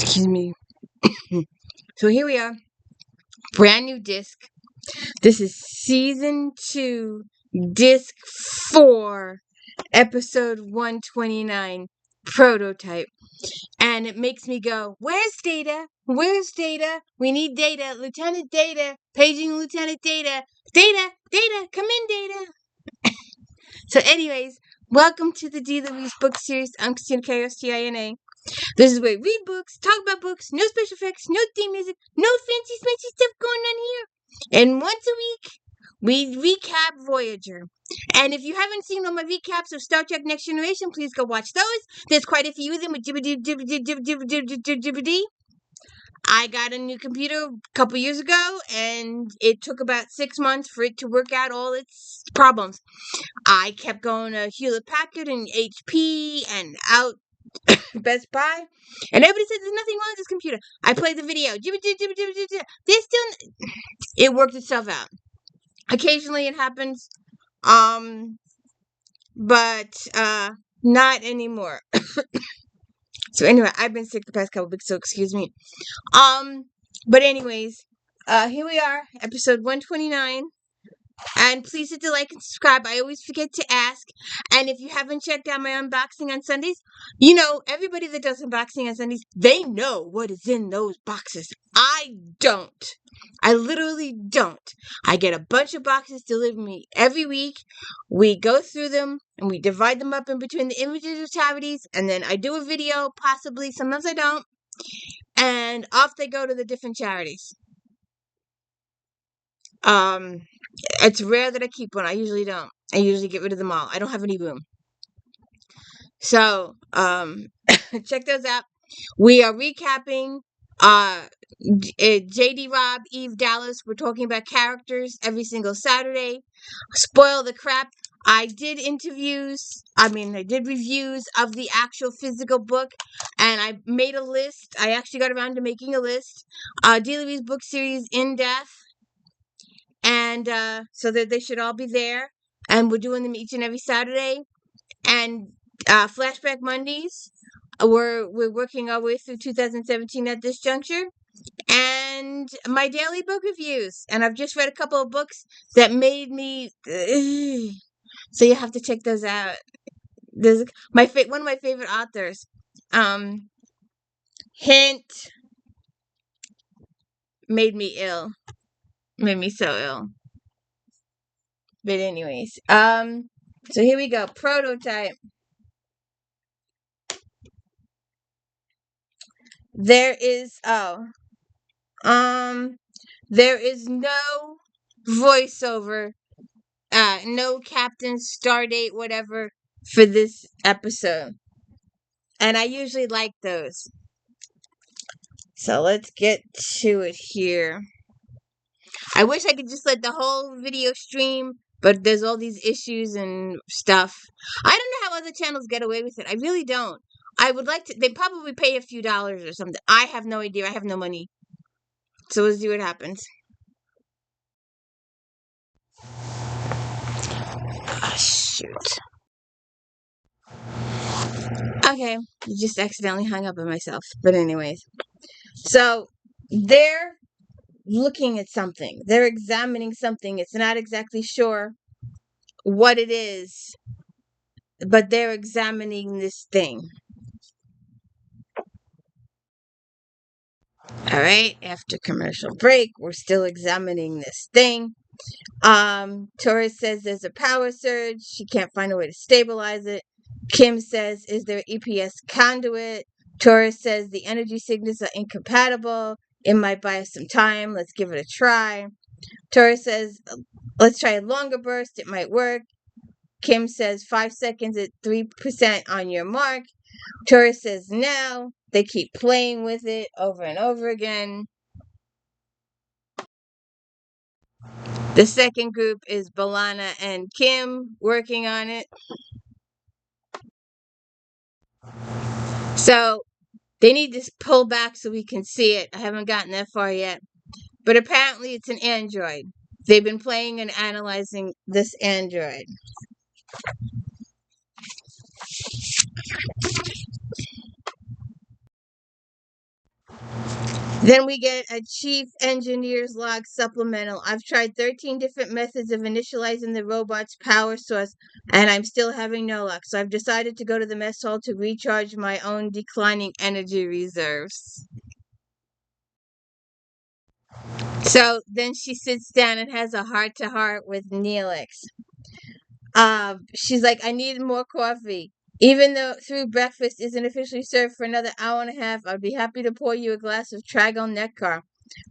Excuse me. So here we are. Brand new disc. This is season 2, disc 4, episode 129, prototype. And it makes me go, where's Data? Where's Data? We need Data. Lieutenant Data. Paging Lieutenant Data. Data, Data, come in, Data. So anyways, welcome to the D. Louise book series. I'm Christina K-O-S-T-I-N-A. This is where we read books, talk about books, no special effects, no theme music, no fancy smancy stuff going on here. And once a week, we recap Voyager. And if you haven't seen all my recaps of Star Trek Next Generation, please go watch those. There's quite a few of them with DVD. I got a new computer a couple years ago, and it took about 6 months for it to work out all its problems. I kept going to Hewlett Packard and HP and out Best Buy, and everybody said there's nothing wrong with this computer. I played the video. There's still, it worked itself out. Occasionally it happens, but not anymore. So anyway, I've been sick the past couple weeks, so excuse me. But anyways, here we are, episode 129. And please hit the like and subscribe. I always forget to ask. And if you haven't checked out my unboxing on Sundays, you know, everybody that does unboxing on Sundays, they know what is in those boxes. I don't. I literally don't. I get a bunch of boxes delivered to me every week. We go through them and we divide them up in between the individual charities. And then I do a video, possibly. Sometimes I don't. And off they go to the different charities. It's rare that I keep one. I usually don't. I usually get rid of them all. I don't have any room. So, check those out. We are recapping JD Robb, Eve Dallas. We're talking about characters every single Saturday. Spoil the crap. I did reviews of the actual physical book, and I made a list. I actually got around to making a list. D. Louise book series In Depth. And so that they should all be there. And we're doing them each and every Saturday. And Flashback Mondays. We're working our way through 2017 at this juncture. And my daily book reviews. And I've just read a couple of books that made me... So you have to check those out. There's one of my favorite authors. Hint. Made me ill. Made me so ill. But anyways, so here we go. Prototype. There is no voiceover, no captain, stardate, whatever for this episode. And I usually like those. So let's get to it here. I wish I could just let the whole video stream, but there's all these issues and stuff. I don't know how other channels get away with it. I really don't. I would like to. They probably pay a few dollars or something. I have no idea. I have no money. So we'll see what happens. Oh, shoot. Okay. Just accidentally hung up on myself. But anyways. So, they're looking at something. They're examining something. It's not exactly sure what it is, but they're examining this thing. All right, after commercial break, we're still examining this thing. Torres says there's a power surge. She can't find a way to stabilize it. Kim says, is there an EPS conduit? Torres says the energy signals are incompatible. It might buy us some time. Let's give it a try. Torres says, let's try a longer burst. It might work. Kim says 5 seconds at 3% on your mark. Torres says no. They keep playing with it over and over again. The second group is Balana and Kim working on it. So they need to pull back so we can see it. I haven't gotten that far yet. But apparently it's an android. They've been playing and analyzing this android. Then we get a Chief Engineer's Log supplemental. I've tried 13 different methods of initializing the robot's power source, and I'm still having no luck. So I've decided to go to the mess hall to recharge my own declining energy reserves. So then she sits down and has a heart-to-heart with Neelix. She's like, I need more coffee. Even though through breakfast isn't officially served for another hour and a half, I'd be happy to pour you a glass of Tragal Nectar.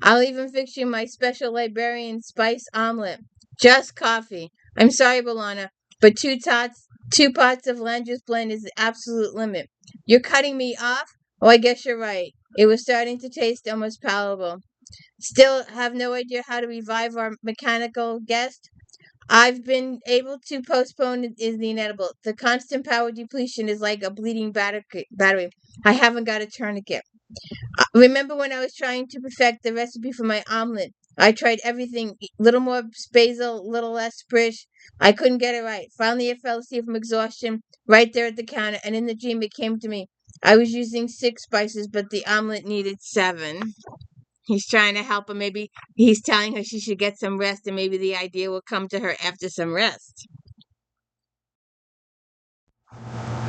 I'll even fix you my special Liberian spice omelet. Just coffee. I'm sorry, Balana, but two pots of Langer's blend is the absolute limit. You're cutting me off? Oh, I guess you're right. It was starting to taste almost palatable. Still have no idea how to revive our mechanical guest? I've been able to postpone it is the inedible. The constant power depletion is like a bleeding battery. I haven't got a tourniquet. Remember when I was trying to perfect the recipe for my omelet? I tried everything, little more basil, little less sprish. I couldn't get it right. Finally, I fell asleep from exhaustion right there at the counter, and in the dream it came to me. I was using 6 spices, but the omelet needed 7. He's trying to help her. Maybe he's telling her she should get some rest, and maybe the idea will come to her after some rest.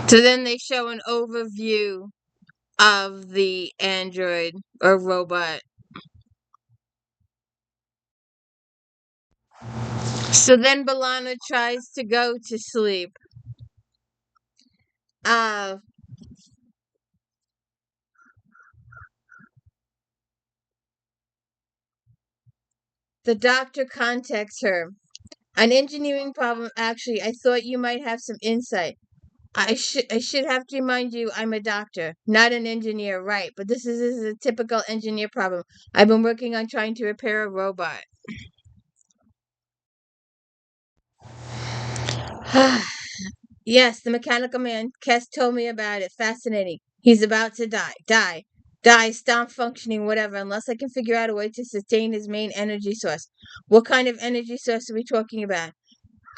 So then they show an overview of the android or robot. So then Balana tries to go to sleep. Uh, the doctor contacts her. An engineering problem, actually. I thought you might have some insight. I should have to remind you I'm a doctor, not an engineer, right? But this is a typical engineer problem. I've been working on trying to repair a robot. Yes, the mechanical man. Kes told me about it. Fascinating. He's about to die. Stop functioning, whatever, unless I can figure out a way to sustain his main energy source. What kind of energy source are we talking about?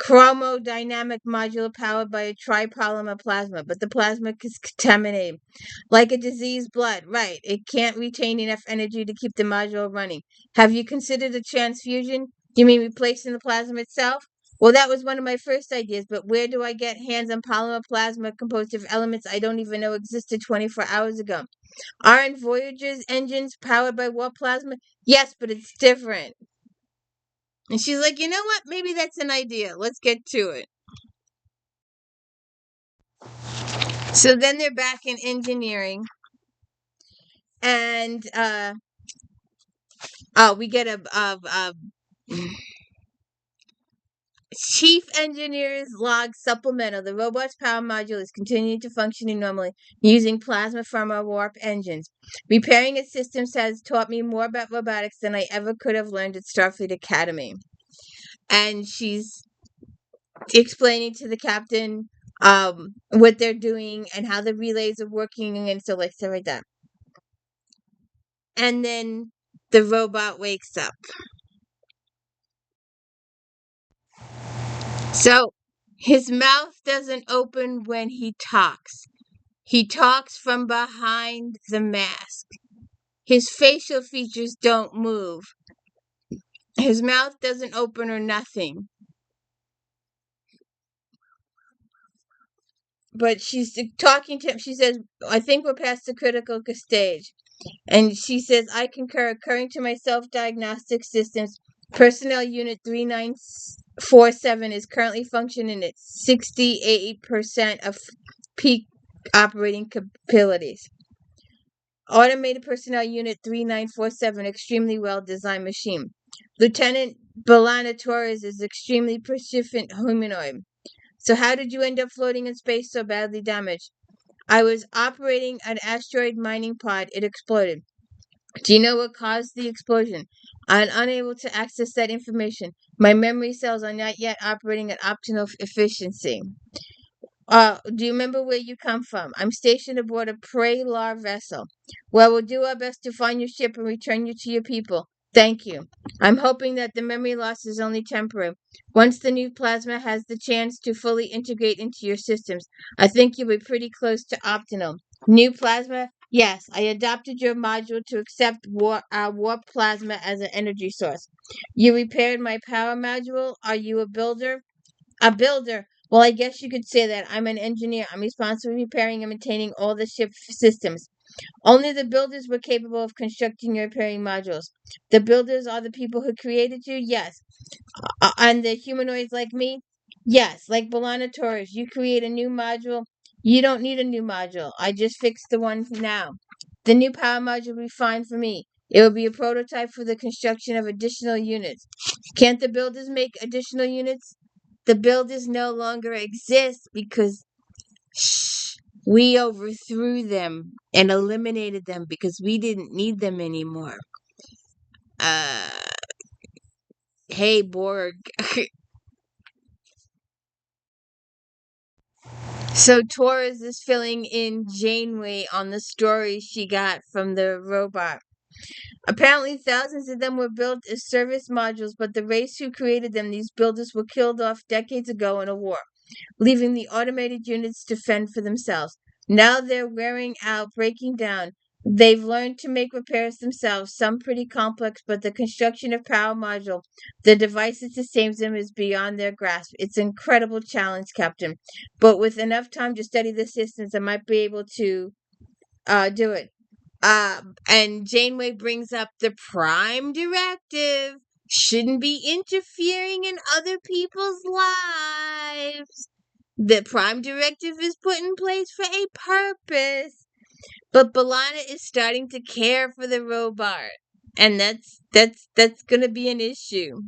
Chromodynamic module powered by a tripolymer plasma, but the plasma is contaminated. Like a diseased blood, right. It can't retain enough energy to keep the module running. Have you considered a transfusion? You mean replacing the plasma itself? Well, that was one of my first ideas, but where do I get hands on polymer plasma composed of elements I don't even know existed 24 hours ago? Aren't Voyager's engines powered by what plasma? Yes, but it's different. And she's like, you know what? Maybe that's an idea. Let's get to it. So then they're back in engineering. And we get a Chief Engineer's Log supplemental. The robot's power module is continuing to function normally using plasma from our warp engines. Repairing its systems has taught me more about robotics than I ever could have learned at Starfleet Academy. And she's explaining to the captain what they're doing and how the relays are working and stuff like that. And then the robot wakes up. So his mouth doesn't open when he talks. He talks from behind the mask. His facial features don't move. His mouth doesn't open or nothing. But she's talking to him. She says, I think we're past the critical stage. And she says, I concur. According to my self-diagnostic systems, personnel unit 3947 is currently functioning at 68% of peak operating capabilities. Automated personnel unit 3947, extremely well-designed machine. Lieutenant Balana Torres is extremely proficient humanoid. So how did you end up floating in space so badly damaged? I was operating an asteroid mining pod. It exploded. Do you know what caused the explosion? I'm unable to access that information. My memory cells are not yet operating at optimal efficiency. Do you remember where you come from? I'm stationed aboard a Prelar vessel. Well, we'll do our best to find your ship and return you to your people. Thank you. I'm hoping that the memory loss is only temporary. Once the new plasma has the chance to fully integrate into your systems, I think you'll be pretty close to optimal. New plasma? Yes, I adopted your module to accept warp plasma as an energy source. You repaired my power module. Are you a builder? A builder. Well, I guess you could say that. I'm an engineer. I'm responsible for repairing and maintaining all the ship systems. Only the builders were capable of constructing and repairing modules. The builders are the people who created you? Yes. And the humanoids like me? Yes. Like Balana Taurus, you create a new module. You don't need a new module. I just fixed the one now. The new power module will be fine for me. It will be a prototype for the construction of additional units. Can't the builders make additional units? The builders no longer exist because we overthrew them and eliminated them because we didn't need them anymore. Uh, hey, Borg. So Torres is filling in Janeway on the story she got from the robot. Apparently, thousands of them were built as service modules, but the race who created them, these builders, were killed off decades ago in a war, leaving the automated units to fend for themselves. Now they're wearing out, breaking down. They've learned to make repairs themselves, some pretty complex, but the construction of power module, the device that sustains them, is beyond their grasp. It's an incredible challenge, Captain. But with enough time to study the systems, I might be able to do it. And Janeway brings up the Prime Directive shouldn't be interfering in other people's lives. The Prime Directive is put in place for a purpose. But Balana is starting to care for the robot. And that's gonna be an issue.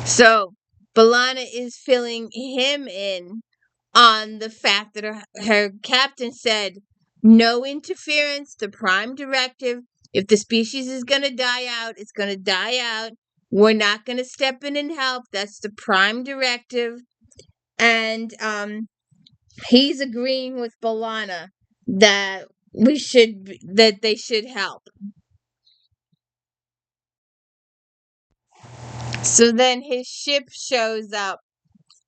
So Balana is filling him in on the fact that her captain said no interference, the Prime Directive. If the species is going to die out, it's going to die out. We're not going to step in and help. That's the Prime Directive. And he's agreeing with Balana that that they should help. So then his ship shows up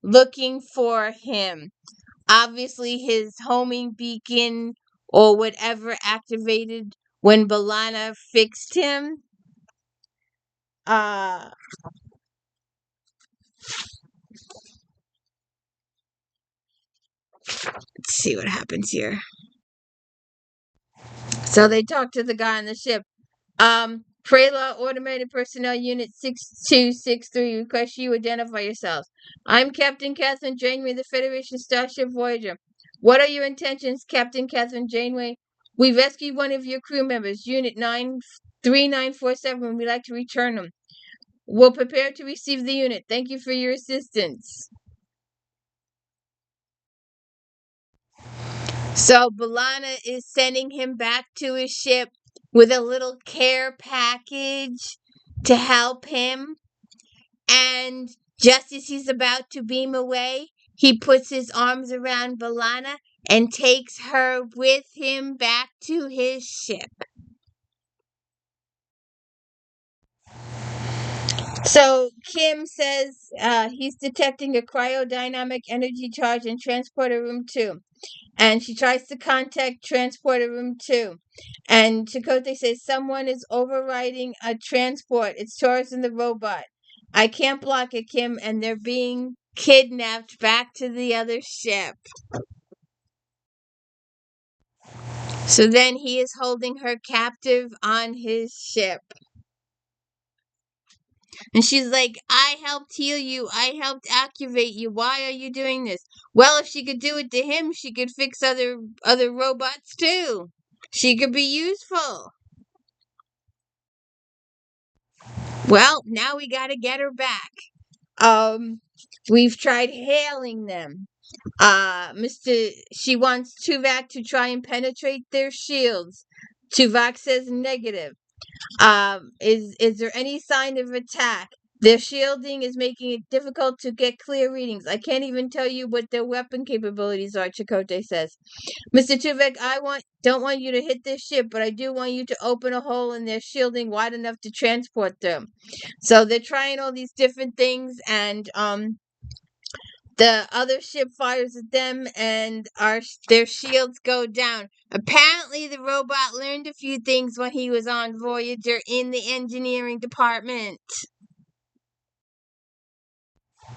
looking for him. Obviously, his homing beacon or whatever activated when Balana fixed him. Uh, let's see what happens here. So they talk to the guy on the ship. Prela Automated Personnel Unit 6263 request you identify yourselves. I'm Captain Catherine Janeway, the Federation Starship Voyager. What are your intentions, Captain Catherine Janeway? We rescued one of your crew members, Unit 93947. We'd like to return them. We'll prepare to receive the unit. Thank you for your assistance. So Balana is sending him back to his ship with a little care package to help him. And just as he's about to beam away, he puts his arms around Balana and takes her with him back to his ship. So Kim says he's detecting a cryodynamic energy charge in transporter room 2. And she tries to contact transporter room 2. And Chakotay says someone is overriding a transport. It's Taurus and the robot. I can't block it, Kim, and they're being kidnapped back to the other ship. So then he is holding her captive on his ship. And she's like, I helped heal you. I helped activate you. Why are you doing this? Well, if she could do it to him, she could fix other robots too. She could be useful. Well, now we gotta get her back. We've tried hailing them. She wants Tuvok to try and penetrate their shields. Tuvok says negative. Is there any sign of attack? Their shielding is making it difficult to get clear readings. I can't even tell you what their weapon capabilities are, Chakotay says. Mr. Tuvok, don't want you to hit this ship, but I do want you to open a hole in their shielding wide enough to transport them. So they're trying all these different things, and The other ship fires at them, and their shields go down. Apparently, the robot learned a few things when he was on Voyager in the engineering department.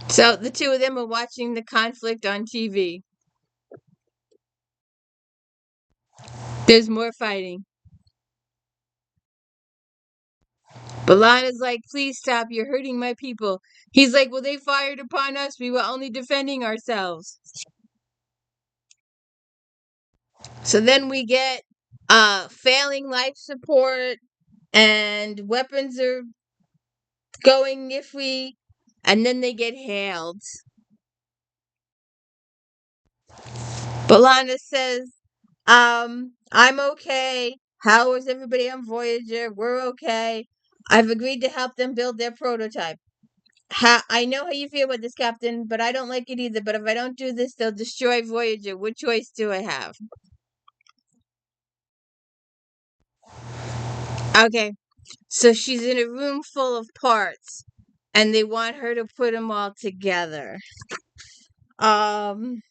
So the two of them are watching the conflict on TV. There's more fighting. Balana's like, please stop, you're hurting my people. He's like, well, they fired upon us. We were only defending ourselves. So then we get failing life support, and weapons are going iffy, and then they get hailed. Balana says, I'm okay. How is everybody on Voyager? We're okay. I've agreed to help them build their prototype. I know how you feel about this, Captain, but I don't like it either. But if I don't do this, they'll destroy Voyager. What choice do I have? Okay, so she's in a room full of parts, and they want her to put them all together. Um,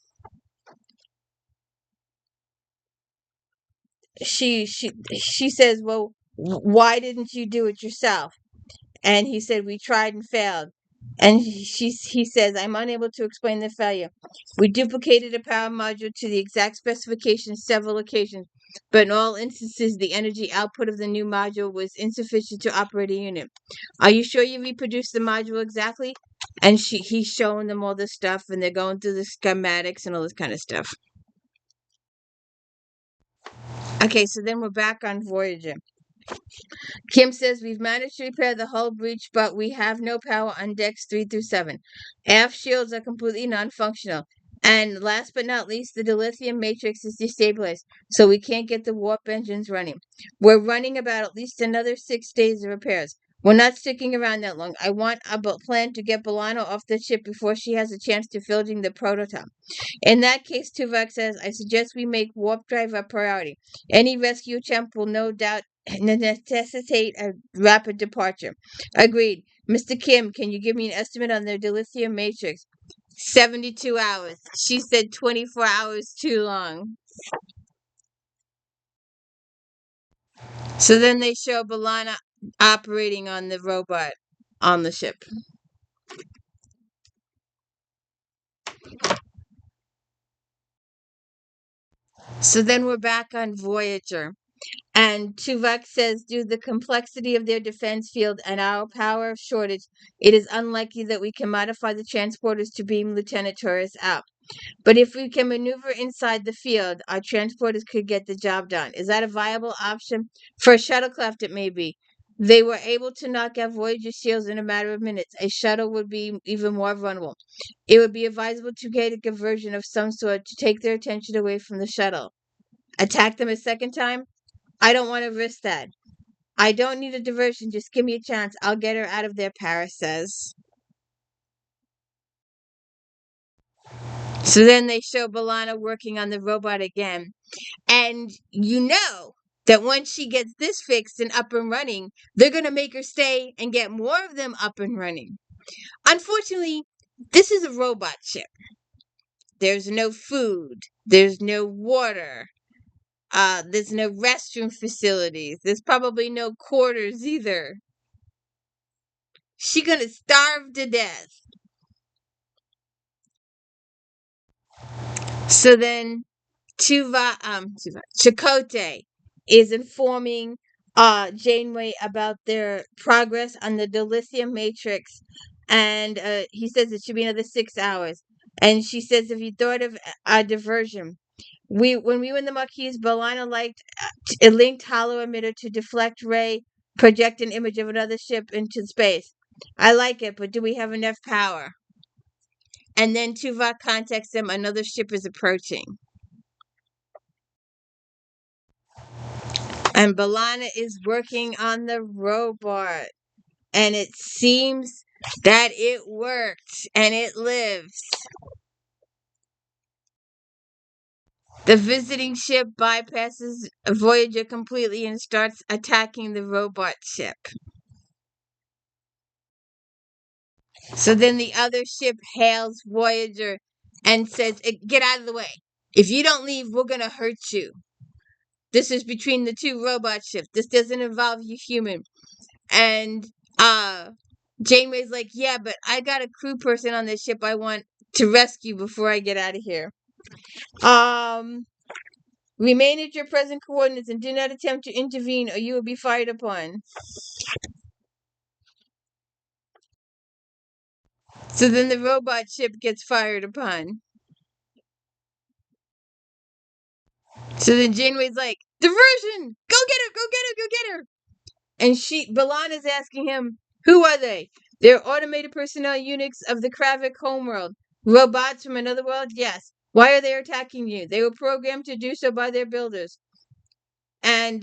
she says, "Well, why didn't you do it yourself?" And he said, "We tried and failed." And he says, "I'm unable to explain the failure. We duplicated a power module to the exact specifications several occasions, but in all instances, the energy output of the new module was insufficient to operate a unit. Are you sure you reproduced the module exactly?" And he's showing them all this stuff, and they're going through the schematics and all this kind of stuff. Okay, so then we're back on Voyager. Kim says, we've managed to repair the hull breach, but we have no power on decks 3 through 7. Aft shields are completely non-functional. And last but not least, the dilithium matrix is destabilized, so we can't get the warp engines running. We're running about at least another 6 days of repairs. We're not sticking around that long. I want a plan to get Bolano off the ship before she has a chance to fielding the prototype. In that case, Tuvok says, I suggest we make warp drive a priority. Any rescue attempt will no doubt necessitate a rapid departure. Agreed. Mr. Kim, can you give me an estimate on their dilithium matrix? 72 hours. She said 24 hours too long. So then they show Balana operating on the robot on the ship. So then we're back on Voyager. And Tuvok says, due to the complexity of their defense field and our power shortage, it is unlikely that we can modify the transporters to beam Lieutenant Torres out. But if we can maneuver inside the field, our transporters could get the job done. Is that a viable option? For a shuttlecraft, it may be. They were able to knock out Voyager shields in a matter of minutes. A shuttle would be even more vulnerable. It would be advisable to get a diversion of some sort to take their attention away from the shuttle. Attack them a second time? I don't want to risk that. I don't need a diversion. Just give me a chance. I'll get her out of there, Paris says. So then they show Balana working on the robot again. And you know that once she gets this fixed and up and running, they're going to make her stay and get more of them up and running. Unfortunately, this is a robot ship. There's no food. There's no water. There's no restroom facilities. There's probably no quarters either. She gonna starve to death. So then Chakotay is informing Janeway about their progress on the dilithium matrix, and he says it should be another 6 hours. And she says, if you thought of a diversion, when we were in the Marquise, Bolina liked a linked hollow emitter to deflect ray, project an image of another ship into space. I like it, but do we have enough power? And then Tuvok contacts them. Another ship is approaching. And Balana is working on the robot. And it seems that it worked and it lives. The visiting ship bypasses Voyager completely and starts attacking the robot ship. So then the other ship hails Voyager and says, "Get out of the way. If you don't leave, we're going to hurt you. This is between the two robot ships. This doesn't involve you human." And Janeway's like, "Yeah, but I got a crew person on this ship I want to rescue before I get out of here. Um, Remain at your present coordinates and do not attempt to intervene or you will be fired upon." So then the robot ship gets fired upon. So then Janeway's like, "Diversion! Go get her! Go get her! Go get her!" And Balan is asking him, "Who are they?" "They're automated personnel units of the Kravik homeworld. Robots from another world? Yes. Why are they attacking you? They were programmed to do so by their builders. And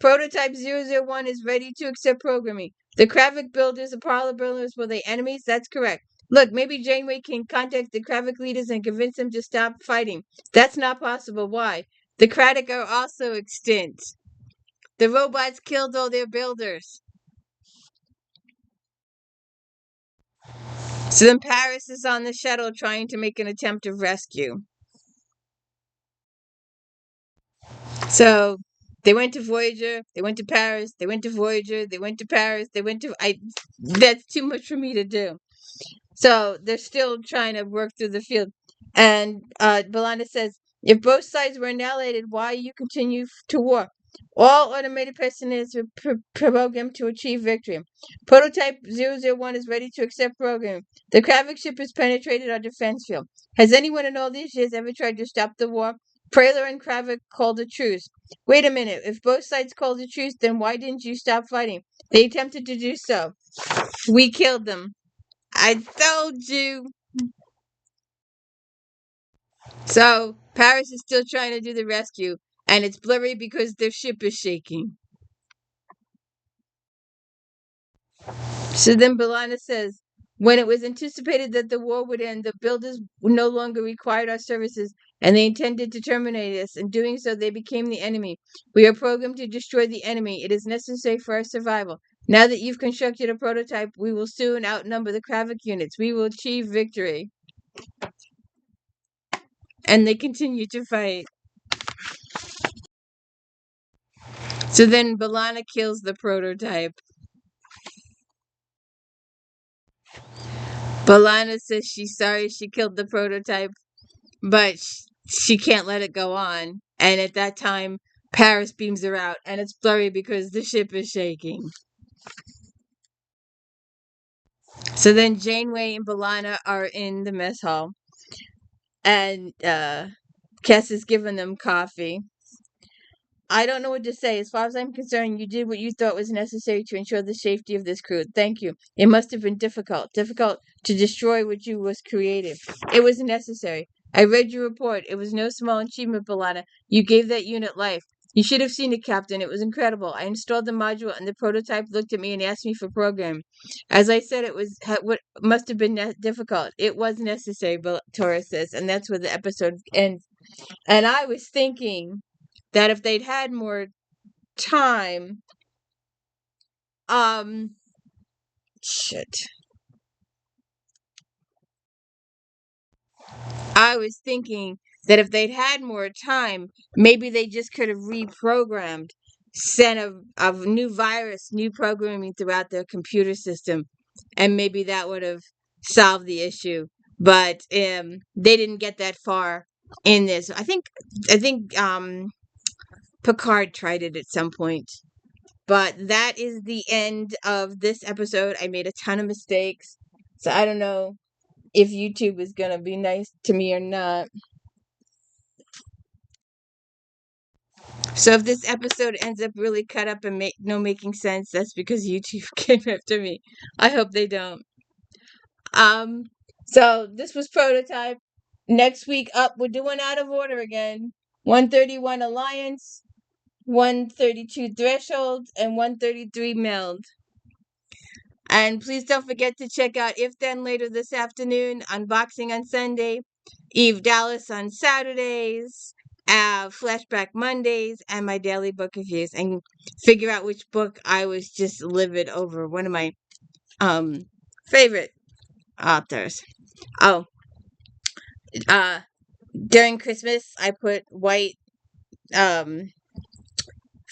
Prototype 001 is ready to accept programming. The Kravik builders, the parlor builders, were they enemies?" "That's correct." "Look, maybe Janeway can contact the Kravik leaders and convince them to stop fighting." "That's not possible." "Why?" "The Kravik are also extinct. The robots killed all their builders." So then Paris is on the shuttle trying to make an attempt of rescue. So they went to Voyager, they went to Paris, they went to Voyager, they went to Paris, they went to that's too much for me to do. So they're still trying to work through the field. And Belana says, "If both sides were annihilated, why you continue to war? All automated personnel are programmed to achieve victory. Prototype 001 is ready to accept program. The Kravik ship has penetrated our defense field. Has anyone in all these years ever tried to stop the war? Prayler and Kravik called a truce." "Wait a minute. If both sides called a truce, then why didn't you stop fighting?" "They attempted to do so. We killed them." "I told you." So Paris is still trying to do the rescue, and it's blurry because their ship is shaking. So then Belana says, "When it was anticipated that the war would end, the builders no longer required our services, and they intended to terminate us. In doing so, they became the enemy. We are programmed to destroy the enemy. It is necessary for our survival. Now that you've constructed a prototype, we will soon outnumber the Kravik units. We will achieve victory." And they continue to fight. So then Belana kills the prototype. Belana says she's sorry she killed the prototype, but she can't let it go on. And at that time, Paris beams her out, and it's blurry because the ship is shaking. So then Janeway and Belana are in the mess hall, and Cass is giving them coffee. "I don't know what to say. As far as I'm concerned, you did what you thought was necessary to ensure the safety of this crew. Thank you. It must have been difficult to destroy what you was created. It was necessary. I read your report. It was no small achievement, Belana. You gave that unit life. You should have seen it, Captain. It was incredible. I installed the module, and the prototype looked at me and asked me for program. As I said, it was what must have been difficult. It was necessary," Torres says, and that's where the episode ends. And I was thinking that if they'd had more time, um, shit. I was thinking that if they'd had more time, maybe they just could have reprogrammed, sent a new virus, new programming throughout their computer system, and maybe that would have solved the issue. But they didn't get that far in this. I think Picard tried it at some point. But that is the end of this episode. I made a ton of mistakes. So I don't know if YouTube is going to be nice to me or not. So if this episode ends up really cut up and making sense, that's because YouTube came after me. I hope they don't. Um so this was Prototype. Next week up, we're doing Out of Order again. 131 Alliance, 132 Threshold, and 133 Meld. And please don't forget to check out If Then later this afternoon, Unboxing on Sunday, Eve Dallas on Saturdays, Flashback Mondays, and my daily book reviews. And figure out which book I was just livid over. One of my favorite authors. Oh, uh, during Christmas, I put white um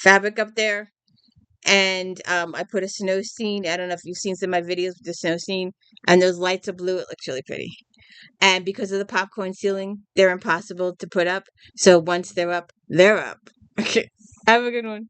fabric up there, and I put a snow scene. I don't know if you've seen some of my videos with the snow scene, and those lights are blue. It looks really pretty. And because of the popcorn ceiling, they're impossible to put up. So once they're up, they're up. Okay. Have a good one.